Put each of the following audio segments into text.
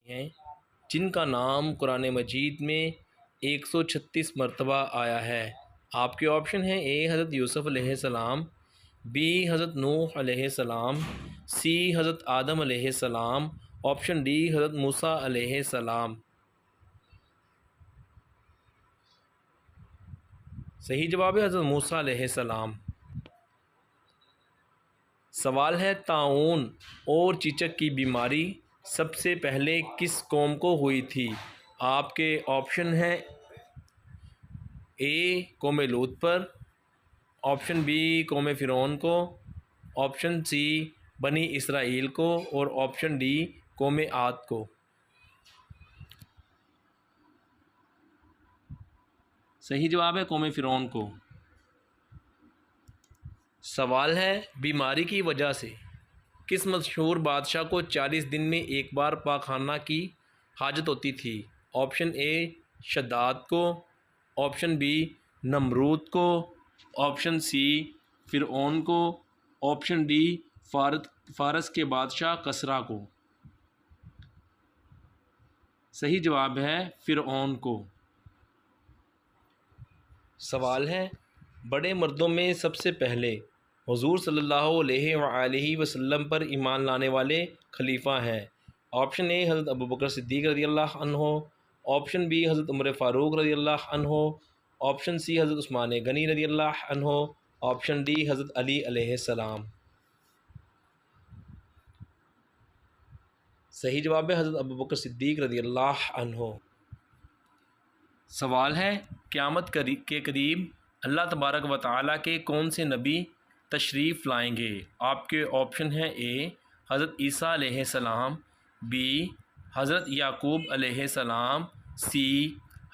हैं जिनका नाम कुरान मजीद में 136 मरतबा आया है। आपके ऑप्शन हैं ए हज़रत यूसुफ़ अलैहिस्सलाम, बी हज़रत नूह अलैहिस्सलाम, सी हज़रत आदम अलैहिस्सलाम, ऑप्शन डी हज़रत मूसा अलैहिस्सलाम। सही जवाब है हज़रत मूसा अलैहिस्सलाम। सवाल है ताउन और चीचक की बीमारी सबसे पहले किस कौम को हुई थी। आपके ऑप्शन हैं ए कौम लूत पर, ऑप्शन बी कौम फ़िरौन को, ऑप्शन सी बनी इसराइल को और ऑप्शन डी कौम आद को। सही जवाब है कौम फ़िरौन को। सवाल है बीमारी की वजह से किस मशहूर बादशाह को 40 दिन में एक बार पाखाना की हाजत होती थी। ऑप्शन ए शद्दाद को, ऑप्शन बी नमरूद को, ऑप्शन सी फ़िरऔन को, ऑप्शन डी फ़ारस के बादशाह कसरा को। सही जवाब है फ़िरऔन को। सवाल है बड़े मर्दों में सबसे पहले हुज़ूर सल्लल्लाहु अलैहि वसल्लम पर ईमान लाने वाले खलीफा हैं। ऑप्शन ए हज़रत अबू बकर सिद्दीक़ रज़ियल्लाहु अन्हु, ऑप्शन बी हज़रत उमर फ़ारूक रज़ियल्लाहु अन्हु, ऑप्शन सी हज़रत उस्मान गनी रज़ियल्लाहु अन्हु, ऑप्शन डी हज़रत अली अलैहिस्सलाम। सही जवाब है हज़रत अबू बकर सिद्दीक़ रज़ियल्लाहु अन्हु। सवाल है क़यामत के करीब अल्लाह तबारक व तआला के कौन से नबी तशरीफ़ लाएंगे। आपके ऑप्शन हैं ए हज़रत ईसा अलैहिस्सलाम, बी हज़रत याकूब अलैहिस्सलाम, सी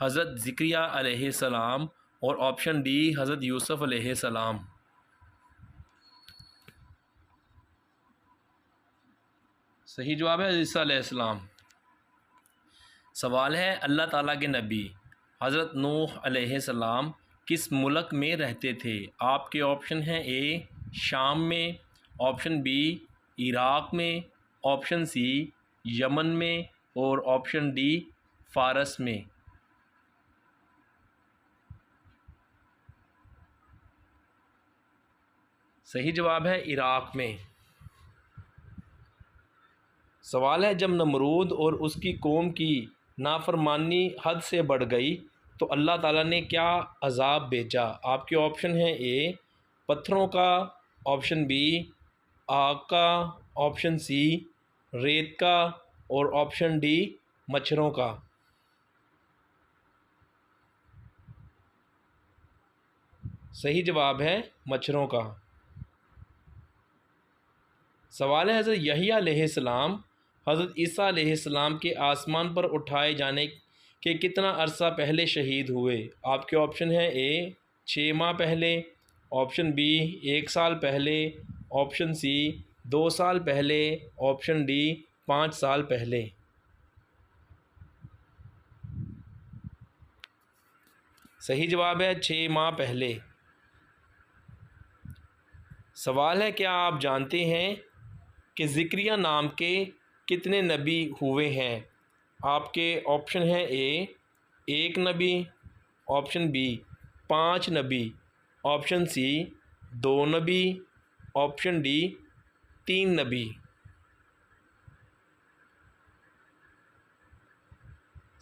हज़रत ज़िक्रिया अलैहिस्सलाम और ऑप्शन डी हज़रत यूसुफ़ अलैहिस्सलाम। सही जवाब है ईसा अलैहिस्सलाम। सवाल है अल्लाह ताला के नबी हज़रत नूह अलैहिस्सलाम किस मुल्क में रहते थे। आपके ऑप्शन हैं ए शाम में, ऑप्शन बी इराक़ में, ऑप्शन सी यमन में और ऑप्शन डी फ़ारस में। सही जवाब है इराक़ में। सवाल है जब नमरूद और उसकी कौम की नाफरमानी हद से बढ़ गई तो अल्लाह ताला ने क्या अज़ाब भेजा। आपके ऑप्शन हैं ए पत्थरों का, ऑप्शन बी आग का, ऑप्शन सी रेत का और ऑप्शन डी मच्छरों का। सही जवाब है मच्छरों का। सवाल है हज़रत यहया अलैहिस्सलाम हज़रत ईसा अलैहिस्सलाम के आसमान पर उठाए जाने के कितना अरसा पहले शहीद हुए। आपके ऑप्शन हैं ए 6 माह पहले, ऑप्शन बी 1 साल पहले, ऑप्शन सी 2 साल पहले, ऑप्शन डी 5 साल पहले। सही जवाब है 6 माह पहले। सवाल है क्या आप जानते हैं कि ज़िक्रिया नाम के कितने नबी हुए हैं। आपके ऑप्शन हैं ए 1 नबी, ऑप्शन बी 5 नबी, ऑप्शन सी 2 नबी, ऑप्शन डी 3 नबी।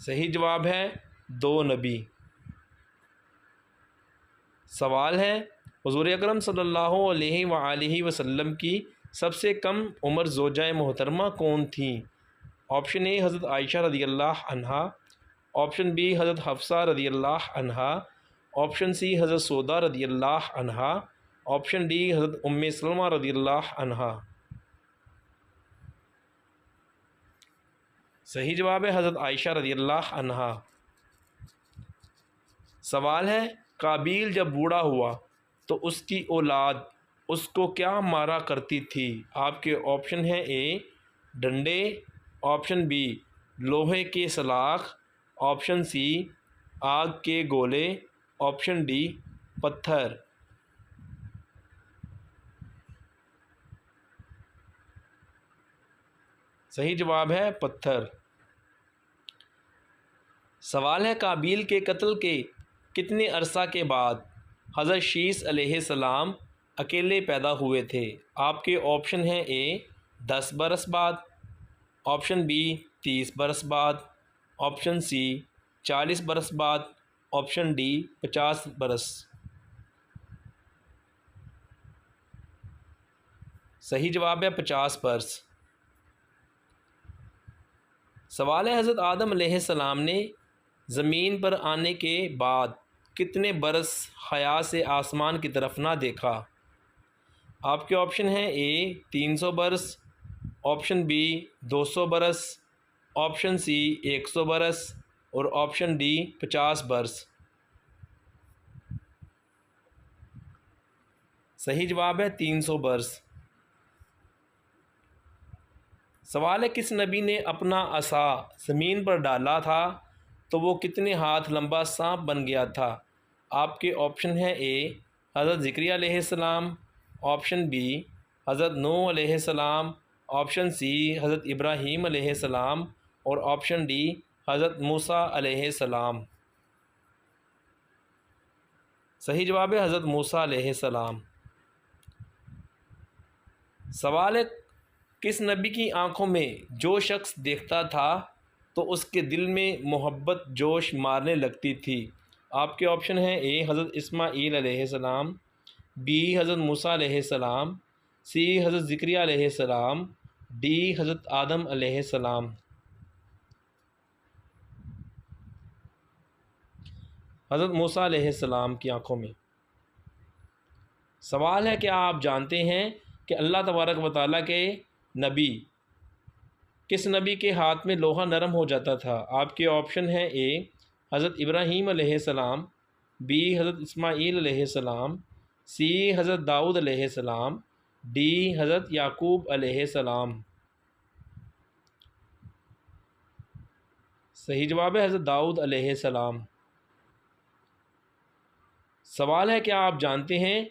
सही जवाब है 2 नबी। सवाल है हुज़ूर अकरम सल्लल्लाहु अलैहि वसल्लम की सबसे कम उम्र ज़ौजाए मोहतरमा कौन थी। ऑप्शन ए हज़रत आयशा रज़ियल्लाहु अन्हा, ऑप्शन बी हज़रत हफ्सा रज़ियल्लाहु अन्हा, ऑप्शन सी हज़रत सौदा रज़ियल्लाहु अन्हा, ऑप्शन डी हज़रत उम्मे सलमा रज़ियल्लाहु अन्हा। सही जवाब है हज़रत आयशा रज़ियल्लाहु अन्हा। सवाल है काबील जब बूढ़ा हुआ तो उसकी औलाद उसको क्या मारा करती थी। आपके ऑप्शन हैं ए डंडे, ऑप्शन बी लोहे के सलाख, ऑप्शन सी आग के गोले, ऑप्शन डी पत्थर। सही जवाब है पत्थर। सवाल है, काबिल के कत्ल के कितने अरसा के बाद हज़रत शीस अलैहिस्सलाम अकेले पैदा हुए थे? आपके ऑप्शन हैं ए 10 बरस बाद, ऑप्शन बी 30 बरस बाद, ऑप्शन सी 40 बरस बाद, ऑप्शन डी 50 बरस। सही जवाब है 50 बरस। सवाल है, हज़रत आदम अलैहिस्सलाम ने ज़मीन पर आने के बाद कितने बरस हया से आसमान की तरफ ना देखा? आपके ऑप्शन हैं ए 300 बरस, ऑप्शन बी 200 बरस, ऑप्शन सी 100 बरस और ऑप्शन डी 50 बरस। सही जवाब है 300 बरस। सवाल है, किस नबी ने अपना असा ज़मीन पर डाला था तो वो कितने हाथ लंबा सांप बन गया था? आपके ऑप्शन हैं ए हज़रत ज़िक्रिया अलैहिस्सलाम, ऑप्शन बी हज़रत नूह अलैहिस्सलाम, ऑप्शन सी हज़रत इब्राहीम अलैहिस्सलाम और ऑप्शन डी हज़रत मूसा अलैहिस्सलाम। सही जवाब है हज़रत मूसा अलैहिस्सलाम। सवाल है, किस नबी की आंखों में जो शख्स देखता था तो उसके दिल में मोहब्बत जोश मारने लगती थी? आपके ऑप्शन हैं ए हज़रत इस्माईल अलैहिस्सलाम, बी हज़रत मूसा अलैहिस्सलाम, सी हज़रत ज़िक्रिया अलैहिस्सलाम, डी हज़रत आदम अलैहिस्सलाम। हज़रत मूसा अलैहिस्सलाम की आंखों में। सवाल है, क्या आप जानते हैं कि अल्लाह तबारक व तआला के नबी किस नबी के हाथ में लोहा नरम हो जाता था? आपके ऑप्शन हैं ए हज़रत इब्राहीम अलैहिस्सलाम, बी हज़रत इस्माईल अलैहिस्सलाम, सी हज़रत दाऊद अलैहिस्सलाम, डी हज़रत याकूब अलैहिस्सलाम। सही जवाब है हज़रत दाऊद अलैहिस्सलाम। सवाल है, क्या आप जानते हैं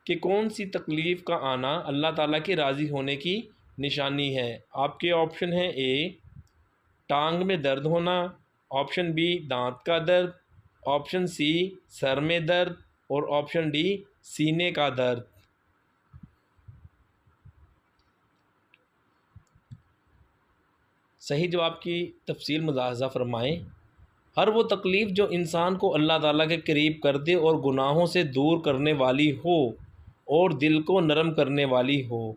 कि कौन सी तकलीफ़ का आना अल्लाह ताला के राज़ी होने की निशानी है? आपके ऑप्शन हैं ए टांग में दर्द होना, ऑप्शन बी दांत का दर्द, ऑप्शन सी सर में दर्द और ऑप्शन डी सीने का दर्द। सही जवाब की तफसील मुलाहज़ा फरमाएँ। हर वो तकलीफ़ जो इंसान को अल्लाह ताला के करीब कर दे और गुनाहों से दूर करने वाली हो और दिल को नरम करने वाली हो।